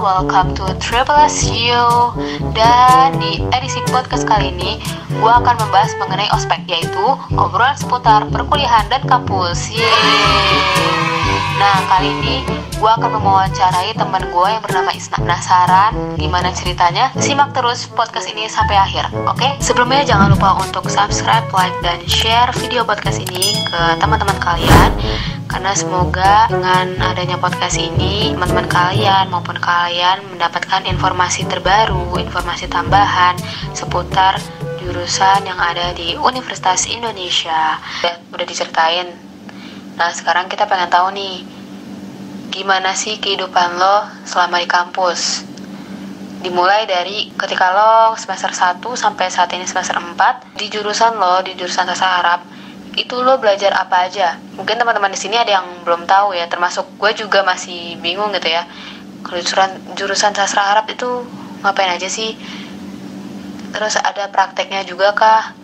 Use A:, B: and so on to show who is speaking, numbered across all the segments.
A: welcome to Triple SU. Dan di edisi podcast kali ini gue akan membahas mengenai ospek, yaitu obrolan seputar perkuliahan dan kampus. Yeay. Nah, kali ini gue akan mewawancarai teman gue yang bernama Isna. Penasaran gimana ceritanya? Simak terus podcast ini sampai akhir, oke? Sebelumnya jangan lupa untuk subscribe, like, dan share video podcast ini ke teman-teman kalian, karena semoga dengan adanya podcast ini teman-teman kalian maupun kalian mendapatkan informasi terbaru, informasi tambahan seputar jurusan yang ada di Universitas Indonesia. Udah diceritain. Nah, sekarang kita pengen tahu nih, gimana sih kehidupan lo selama di kampus? Dimulai dari ketika lo semester 1 sampai saat ini semester 4, di jurusan lo, di jurusan sastra Arab, itu lo belajar apa aja? Mungkin teman-teman di sini ada yang belum tahu ya, termasuk gue juga masih bingung gitu ya. Kalau jurusan sastra Arab itu ngapain aja sih? Terus ada prakteknya juga kah?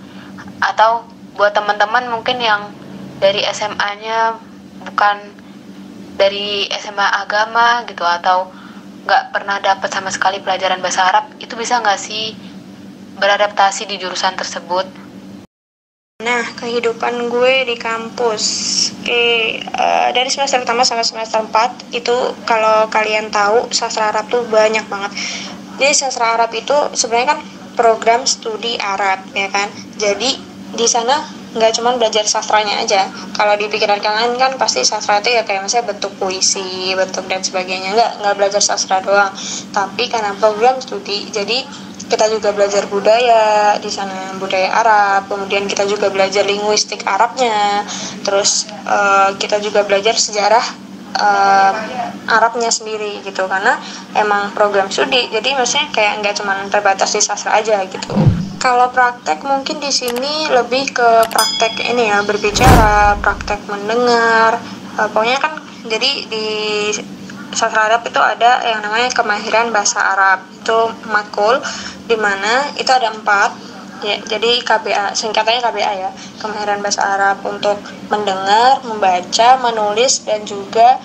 A: Atau buat teman-teman mungkin yang dari SMA-nya bukan dari SMA agama gitu, atau nggak pernah dapat sama sekali pelajaran bahasa Arab, itu bisa nggak sih beradaptasi di jurusan tersebut?
B: Nah, kehidupan gue di kampus, dari semester pertama sampai semester 4 itu, kalau kalian tahu, sastra Arab tuh banyak banget. Jadi sastra Arab itu sebenarnya kan program studi Arab, ya kan. Jadi di sana nggak cuma belajar sastranya aja. Kalau di pikiran kalian kan pasti sastra itu ya kayak misalnya bentuk puisi, bentuk dan sebagainya. Nggak belajar sastra doang. Tapi karena program studi, jadi kita juga belajar budaya di sana, budaya Arab. Kemudian kita juga belajar linguistik Arabnya. Terus kita juga belajar sejarah Arabnya sendiri gitu. Karena emang program studi, jadi maksudnya kayak nggak cuma terbatas di sastra aja gitu. Kalau praktek mungkin di sini lebih ke praktek ini ya, berbicara, praktek mendengar. Pokoknya kan jadi di sastra Arab itu ada yang namanya kemahiran bahasa Arab, itu matkul, di mana itu ada 4 ya, jadi KBA, singkatannya KBA ya, kemahiran bahasa Arab untuk mendengar, membaca, menulis, dan juga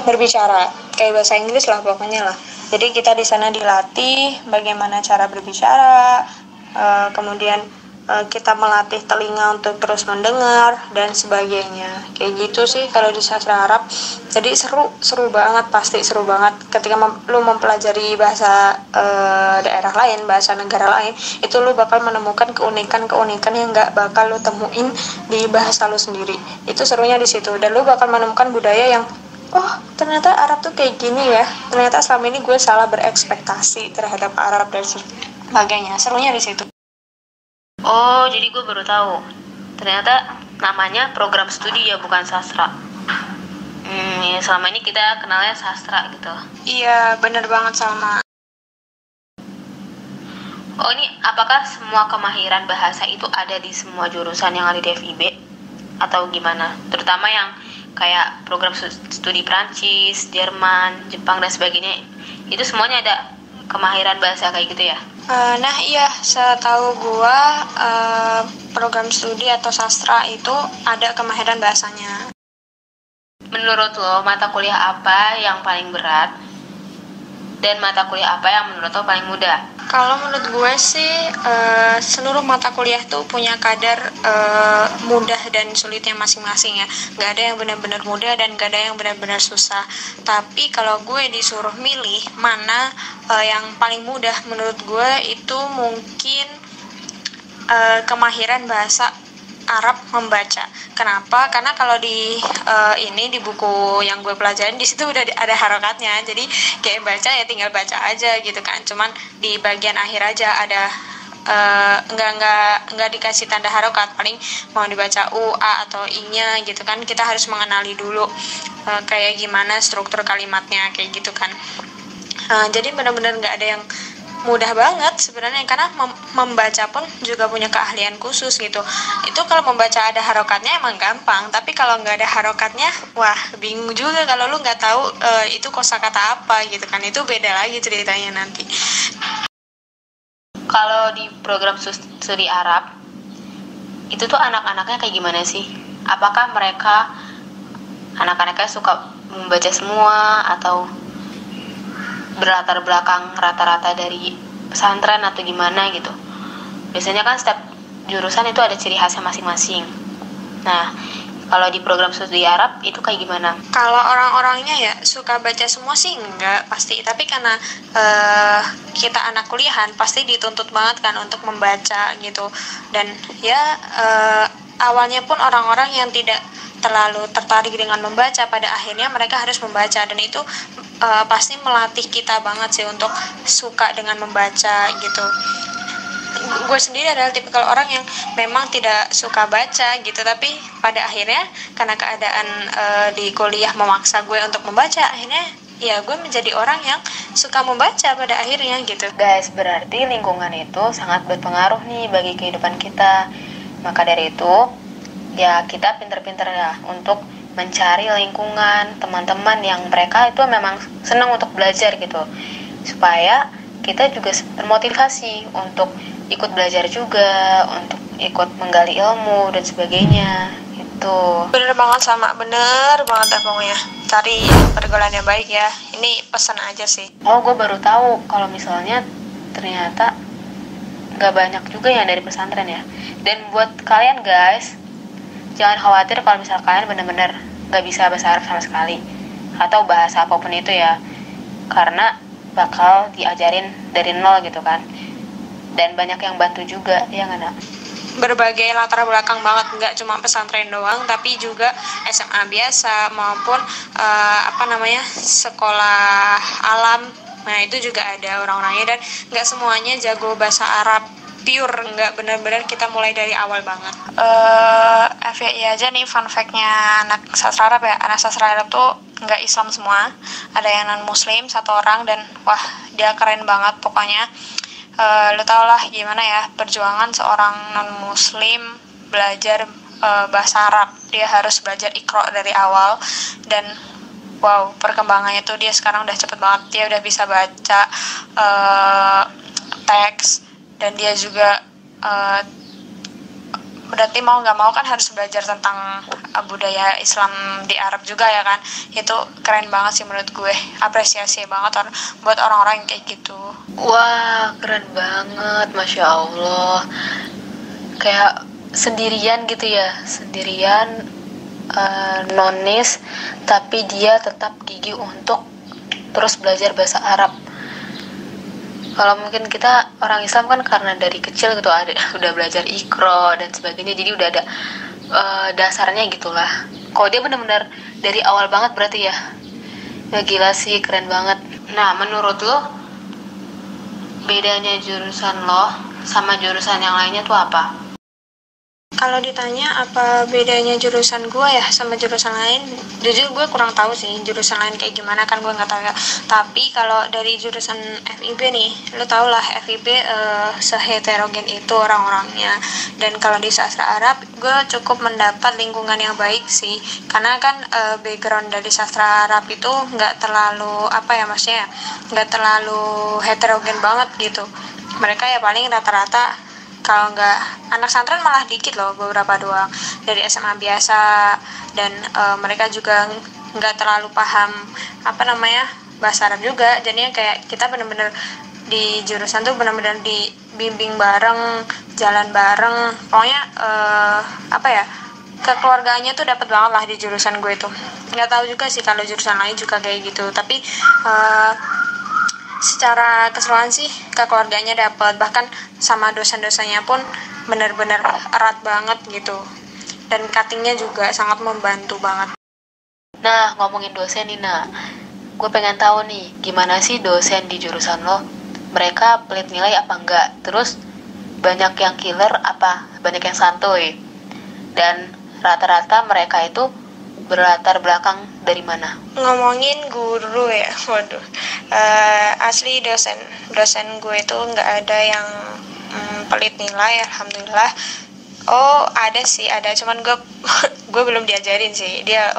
B: berbicara, kayak bahasa Inggris lah pokoknya lah. Jadi kita di sana dilatih bagaimana cara berbicara, kemudian kita melatih telinga untuk terus mendengar dan sebagainya. Kayak gitu sih kalau di sastra Arab. Jadi seru banget, pasti seru banget ketika lu mempelajari bahasa daerah lain, bahasa negara lain. Itu lu bakal menemukan keunikan yang nggak bakal lu temuin di bahasa lu sendiri. Itu serunya di situ. Dan lu bakal menemukan budaya yang, oh ternyata Arab tuh kayak gini ya. Ternyata selama ini gue salah berekspektasi terhadap Arab dan sebagainya. Serunya di situ.
A: Oh, jadi gue baru tahu. Ternyata namanya program studi ya, bukan sastra. Ya, selama ini kita kenalnya sastra gitu.
B: Iya, bener banget sama.
A: Oh, ini apakah semua kemahiran bahasa itu ada di semua jurusan yang ada di FIB? Atau gimana? Terutama yang kayak program studi Prancis, Jerman, Jepang, dan sebagainya. Itu semuanya ada kemahiran bahasa kayak gitu ya?
B: Nah iya, setahu gua program studi atau sastra itu ada kemahiran bahasanya.
A: Menurut lo, mata kuliah apa yang paling berat? Dan mata kuliah apa yang menurut lo paling mudah?
B: Kalau menurut gue sih, seluruh mata kuliah tuh punya kadar mudah dan sulitnya masing-masing ya. Gak ada yang benar-benar mudah dan gak ada yang benar-benar susah. Tapi kalau gue disuruh milih mana yang paling mudah, menurut gue itu mungkin kemahiran bahasa Arab membaca. Kenapa? Karena kalau di buku yang gue pelajarin, di situ udah ada harokatnya. Jadi kayak baca ya tinggal baca aja gitu kan. Cuman di bagian akhir aja ada nggak dikasih tanda harokat. Paling mau dibaca u, a atau i-nya gitu kan. Kita harus mengenali dulu kayak gimana struktur kalimatnya kayak gitu kan. Jadi benar-benar nggak ada yang mudah banget sebenarnya, karena membaca pun juga punya keahlian khusus gitu. Itu kalau membaca ada harokatnya emang gampang, tapi kalau nggak ada harokatnya, wah bingung juga kalau lu nggak tahu itu kosakata apa gitu kan. Itu beda lagi ceritanya nanti.
A: Kalau di program studi Arab itu tuh anak-anaknya kayak gimana sih? Apakah anak-anaknya suka membaca semua, atau berlatar belakang rata-rata dari pesantren atau gimana gitu. Biasanya kan setiap jurusan itu ada ciri khasnya masing-masing. Nah, kalau di program studi Arab itu kayak gimana?
B: Kalau orang-orangnya ya suka baca semua sih enggak pasti, tapi karena kita anak kuliahan pasti dituntut banget kan untuk membaca gitu. Dan ya awalnya pun orang-orang yang tidak terlalu tertarik dengan membaca, pada akhirnya mereka harus membaca, dan itu pasti melatih kita banget sih untuk suka dengan membaca gitu. Gue sendiri adalah tipikal orang yang memang tidak suka baca gitu, tapi pada akhirnya karena keadaan di kuliah memaksa gue untuk membaca, akhirnya ya gue menjadi orang yang suka membaca pada akhirnya gitu.
A: Guys, berarti lingkungan itu sangat berpengaruh nih bagi kehidupan kita. Maka dari itu ya kita pinter-pinter ya untuk mencari lingkungan teman-teman yang mereka itu memang senang untuk belajar gitu, supaya kita juga termotivasi untuk ikut belajar juga, untuk ikut menggali ilmu dan sebagainya gitu.
B: Bener banget ya pokoknya, cari pergaulan yang baik ya, ini pesan aja sih.
A: Oh, gue baru tahu kalau misalnya ternyata gak banyak juga yang dari pesantren ya. Dan buat kalian guys, jangan khawatir kalau misalnya kalian bener-bener gak bisa bahasa Arab sama sekali, atau bahasa apapun itu ya, karena bakal diajarin dari nol gitu kan. Dan banyak yang bantu juga, ya nggak nak?
B: Berbagai latar belakang banget, nggak cuma pesantren doang, tapi juga SMA biasa maupun sekolah alam. Nah itu juga ada orang-orangnya, dan nggak semuanya jago bahasa Arab pure, nggak benar-benar kita mulai dari awal banget. FYI aja nih fun fact-nya anak sastra Arab ya, anak sastra Arab tuh nggak Islam semua, ada yang non Muslim satu orang, dan wah dia keren banget pokoknya. Lo tau lah gimana ya perjuangan seorang non muslim belajar bahasa Arab. Dia harus belajar Iqra dari awal, dan wow, perkembangannya tuh dia sekarang udah cepet banget. Dia udah bisa baca teks, dan dia juga berarti mau nggak mau kan harus belajar tentang budaya Islam di Arab juga ya kan. Itu keren banget sih menurut gue, apresiasi banget buat orang-orang yang kayak gitu.
A: Wah, keren banget, Masya Allah. Kayak sendirian gitu ya, sendirian nonis, tapi dia tetap gigih untuk terus belajar bahasa Arab. Kalau mungkin kita orang Islam kan karena dari kecil gitu udah belajar Iqra dan sebagainya, jadi udah ada dasarnya gitulah. Kalau dia benar-benar dari awal banget berarti ya gila sih, keren banget. Nah, menurut lo bedanya jurusan lo sama jurusan yang lainnya tuh apa?
B: Kalau ditanya apa bedanya jurusan gue ya sama jurusan lain, jujur gue kurang tahu sih jurusan lain kayak gimana, kan gue nggak tahu ya. Tapi kalau dari jurusan FIB nih, lo tau lah FIB seheterogen itu orang-orangnya. Dan kalau di sastra Arab, gue cukup mendapat lingkungan yang baik sih, karena kan background dari sastra Arab itu nggak terlalu nggak terlalu heterogen banget gitu. Mereka ya paling rata-rata, kalau nggak anak santren malah dikit loh, beberapa doang dari SMA biasa, dan mereka juga nggak terlalu paham bahasa Arab juga. Jadinya kayak kita bener-bener di jurusan tuh bener-bener dibimbing bareng, jalan bareng, pokoknya kekeluargaannya tuh dapat banget lah di jurusan gue tuh. Nggak tahu juga sih kalau jurusan lain juga kayak gitu, tapi secara keseluruhan sih kekeluarganya dapat, bahkan sama dosen-dosennya pun benar-benar erat banget gitu, dan cuttingnya juga sangat membantu banget.
A: Nah, ngomongin dosen nih, gue pengen tahu nih gimana sih dosen di jurusan lo? Mereka pelit nilai apa enggak? Terus banyak yang killer apa banyak yang santuy? Dan rata-rata mereka itu berlatar belakang dari mana?
B: Ngomongin guru ya, waduh, asli dosen gue itu nggak ada yang pelit nilai, alhamdulillah. Oh ada cuman gue belum diajarin sih. Dia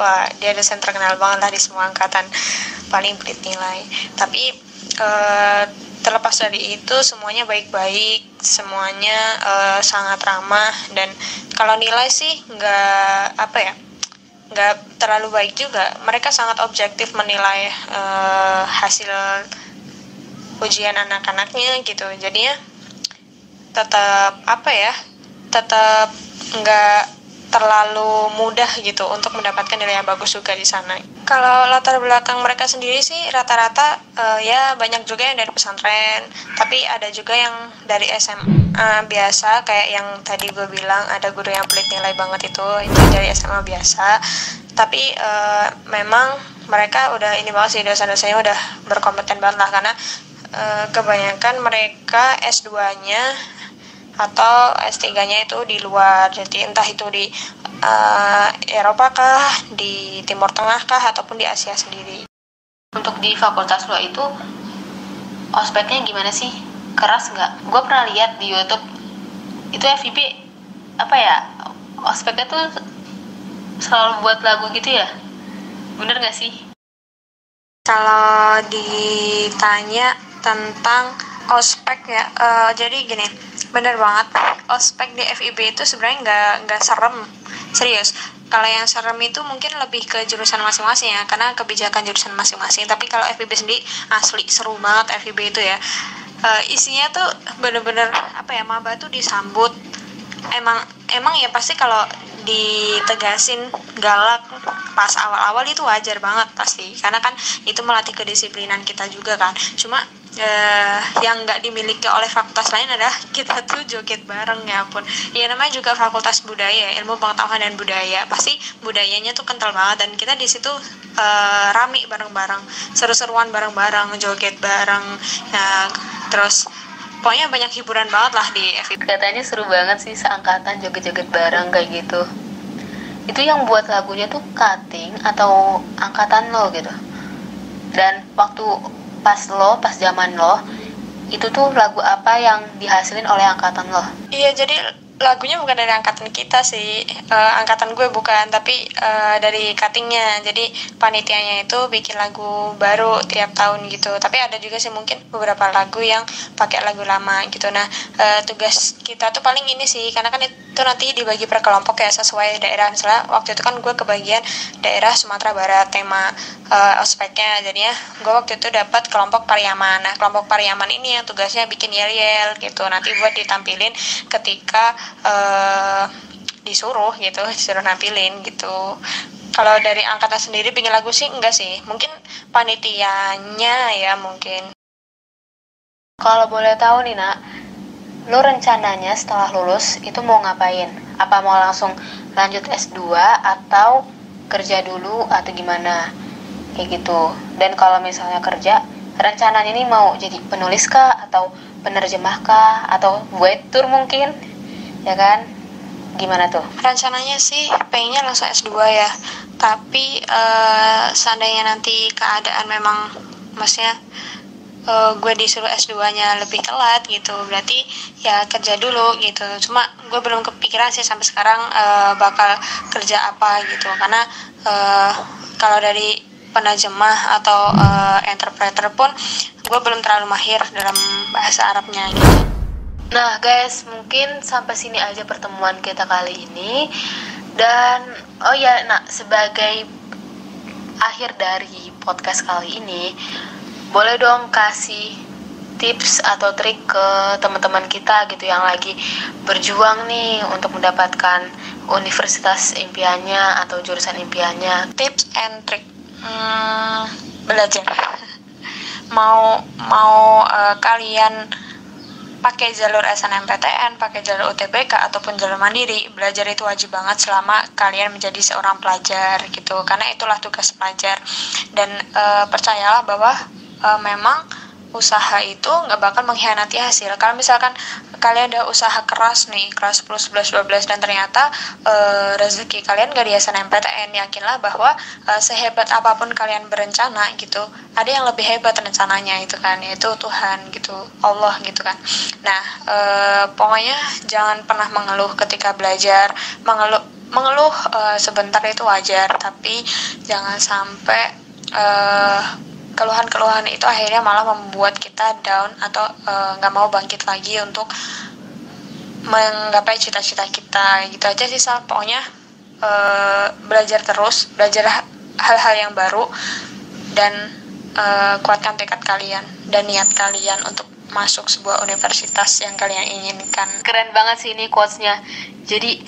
B: dosen terkenal banget lah di semua angkatan, paling pelit nilai. Tapi terlepas dari itu semuanya baik-baik, semuanya sangat ramah, dan kalau nilai sih nggak terlalu baik juga. Mereka sangat objektif menilai hasil ujian anak-anaknya gitu. Jadinya tetap nggak terlalu mudah gitu untuk mendapatkan nilai yang bagus juga di sana. Kalau latar belakang mereka sendiri sih rata-rata ya banyak juga yang dari pesantren, tapi ada juga yang dari SMA biasa, kayak yang tadi gue bilang ada guru yang pelit nilai banget itu dari SMA biasa. Tapi memang mereka udah ini banget sih, dosen-dosennya udah berkompeten banget lah, karena kebanyakan mereka S2-nya atau S3-nya itu di luar, jadi entah itu di Eropa kah, di Timur Tengah kah, ataupun di Asia sendiri.
A: Untuk di fakultas lo itu ospeknya gimana sih? Keras nggak? Gue pernah lihat di YouTube itu FIB ospeknya tuh selalu buat lagu gitu ya, bener nggak sih?
B: Kalau ditanya tentang ospek ya, jadi gini, bener banget, ospek di FIB itu sebenarnya nggak serem, serius. Kalau yang serem itu mungkin lebih ke jurusan masing-masing ya, karena kebijakan jurusan masing-masing. Tapi kalau FIB sendiri asli seru banget FIB itu ya. Isinya tuh bener-bener maba tuh disambut. Emang ya pasti kalau ditegasin galak pas awal-awal itu wajar banget pasti, karena kan itu melatih kedisiplinan kita juga kan. Cuma yang nggak dimiliki oleh fakultas lain adalah kita tuh joget bareng, ya ampun. Ya namanya juga fakultas budaya, ilmu pengetahuan dan budaya, pasti budayanya tuh kental banget, dan kita di situ rame bareng-bareng, seru-seruan bareng-bareng, joget bareng, ya, terus pokoknya banyak hiburan banget lah di FIB.
A: Katanya seru banget sih seangkatan joget-joget bareng kayak gitu. Itu yang buat lagunya tuh cutting atau angkatan lo gitu? Dan waktu pas zaman lo, itu tuh lagu apa yang dihasilin oleh angkatan lo?
B: Iya, jadi lagunya bukan dari angkatan kita sih, angkatan gue bukan, tapi dari cuttingnya. Jadi panitianya itu bikin lagu baru tiap tahun gitu. Tapi ada juga sih mungkin beberapa lagu yang pakai lagu lama gitu. Nah, tugas kita tuh paling ini sih, karena kan itu nanti dibagi per kelompok ya, sesuai daerah. Misalnya waktu itu kan gue kebagian daerah Sumatera Barat, tema ospeknya. Jadinya gue waktu itu dapat kelompok Pariaman. Nah, kelompok Pariaman ini yang tugasnya bikin yel-yel gitu. Nanti buat ditampilin ketika disuruh nampilin gitu. Kalau dari angkatan sendiri bikin lagu sih enggak sih, mungkin panitianya ya mungkin.
A: Kalau boleh tahu nih Nak, lo rencananya setelah lulus itu mau ngapain? Apa mau langsung lanjut S2 atau kerja dulu atau gimana? Kayak gitu. Dan kalau misalnya kerja, rencananya ini mau jadi penulis kah, atau penerjemah kah, atau buat tour mungkin? Ya kan? Gimana tuh?
B: Rencananya sih pengennya langsung S2 ya. Tapi seandainya nanti keadaan memang maksudnya gue disuruh S2-nya lebih telat gitu, berarti ya kerja dulu gitu. Cuma gue belum kepikiran sih sampai sekarang bakal kerja apa gitu. Karena kalau dari penerjemah atau interpreter pun gue belum terlalu mahir dalam bahasa Arabnya gitu.
A: Nah guys, mungkin sampai sini aja pertemuan kita kali ini. Dan oh ya Nak, sebagai akhir dari podcast kali ini, boleh dong kasih tips atau trik ke teman-teman kita gitu yang lagi berjuang nih untuk mendapatkan universitas impiannya atau jurusan impiannya.
B: Tips and trik, belajar. mau kalian pakai jalur SNMPTN, pakai jalur UTBK ataupun jalur mandiri, belajar itu wajib banget selama kalian menjadi seorang pelajar gitu, karena itulah tugas pelajar. Dan percayalah bahwa memang usaha itu nggak bakal mengkhianati hasil. Kalau misalkan kalian udah usaha keras nih, kelas 10, 11, 12, dan ternyata rezeki kalian nggak di SNMPTN, yakinlah bahwa sehebat apapun kalian berencana gitu, ada yang lebih hebat rencananya itu kan, yaitu Tuhan gitu, Allah gitu kan. Nah, pokoknya jangan pernah mengeluh ketika belajar. Mengeluh sebentar itu wajar, tapi jangan sampai keluhan-keluhan itu akhirnya malah membuat kita down atau nggak mau bangkit lagi untuk menggapai cita-cita kita. Gitu aja sih Sal, pokoknya belajar terus, belajar hal-hal yang baru, dan kuatkan tekad kalian dan niat kalian untuk masuk sebuah universitas yang kalian inginkan.
A: Keren banget sih ini quotes-nya. Jadi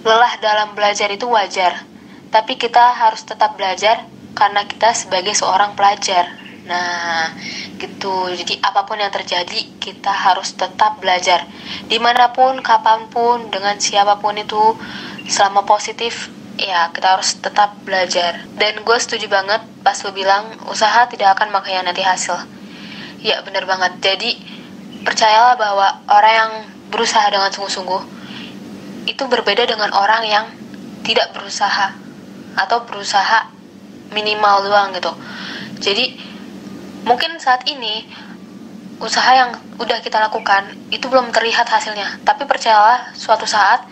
A: lelah dalam belajar itu wajar, tapi kita harus tetap belajar karena kita sebagai seorang pelajar. Nah gitu, jadi apapun yang terjadi kita harus tetap belajar, dimanapun, kapanpun, dengan siapapun itu, selama positif ya kita harus tetap belajar. Dan gue setuju banget pas lo bilang usaha tidak akan mengkhianati hasil. Ya bener banget. Jadi percayalah bahwa orang yang berusaha dengan sungguh-sungguh itu berbeda dengan orang yang tidak berusaha atau berusaha minimal doang gitu. Jadi mungkin saat ini usaha yang udah kita lakukan itu belum terlihat hasilnya, tapi percayalah suatu saat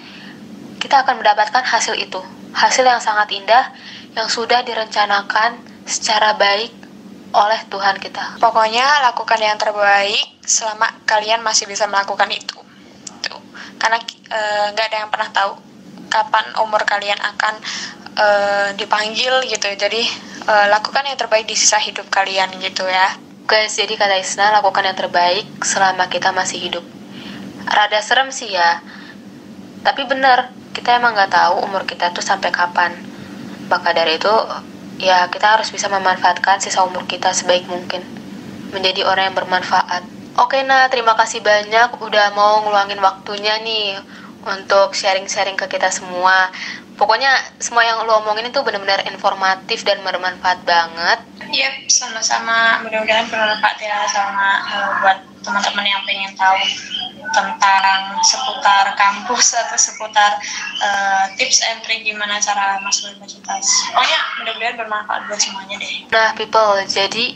A: kita akan mendapatkan hasil itu. Hasil yang sangat indah yang sudah direncanakan secara baik oleh Tuhan kita.
B: Pokoknya lakukan yang terbaik selama kalian masih bisa melakukan itu. Tuh. Karena nggak ada yang pernah tahu kapan umur kalian akan dipanggil gitu. Jadi lakukan yang terbaik di sisa hidup kalian gitu ya.
A: Guys, jadi kata Isna, lakukan yang terbaik selama kita masih hidup. Rada serem sih ya, tapi bener, kita emang nggak tahu umur kita tuh sampai kapan. Maka dari itu ya kita harus bisa memanfaatkan sisa umur kita sebaik mungkin, menjadi orang yang bermanfaat. Oke Nah, terima kasih banyak udah mau ngeluangin waktunya nih untuk sharing-sharing ke kita semua. Pokoknya semua yang lo omongin itu benar-benar informatif dan bermanfaat banget.
B: Yep, sama-sama. Mudah-mudahan bermanfaat ya sama buat teman-teman yang pengen tahu tentang seputar kampus atau seputar tips and trick gimana cara masuk universitas. Pokoknya mudah-mudahan bermanfaat buat semuanya deh.
A: Nah people, jadi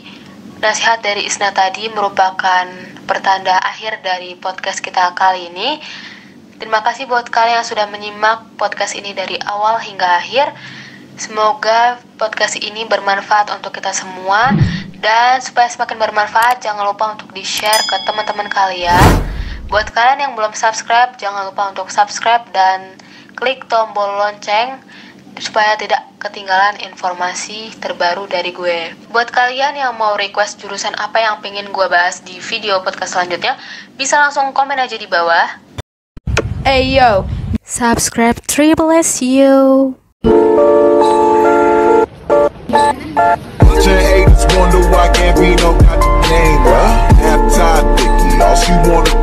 A: nasihat dari Isna tadi merupakan pertanda akhir dari podcast kita kali ini. Terima kasih buat kalian yang sudah menyimak podcast ini dari awal hingga akhir. Semoga podcast ini bermanfaat untuk kita semua. Dan supaya semakin bermanfaat, jangan lupa untuk di-share ke teman-teman kalian. Buat kalian yang belum subscribe, jangan lupa untuk subscribe dan klik tombol lonceng supaya tidak ketinggalan informasi terbaru dari gue. Buat kalian yang mau request jurusan apa yang pengen gue bahas di video podcast selanjutnya, bisa langsung komen aja di bawah.
C: Hey yo, subscribe Triple SU.
D: Bunch of haters wonder why can't be no goddamn name, bruh. Half-time Vicky, all she wanna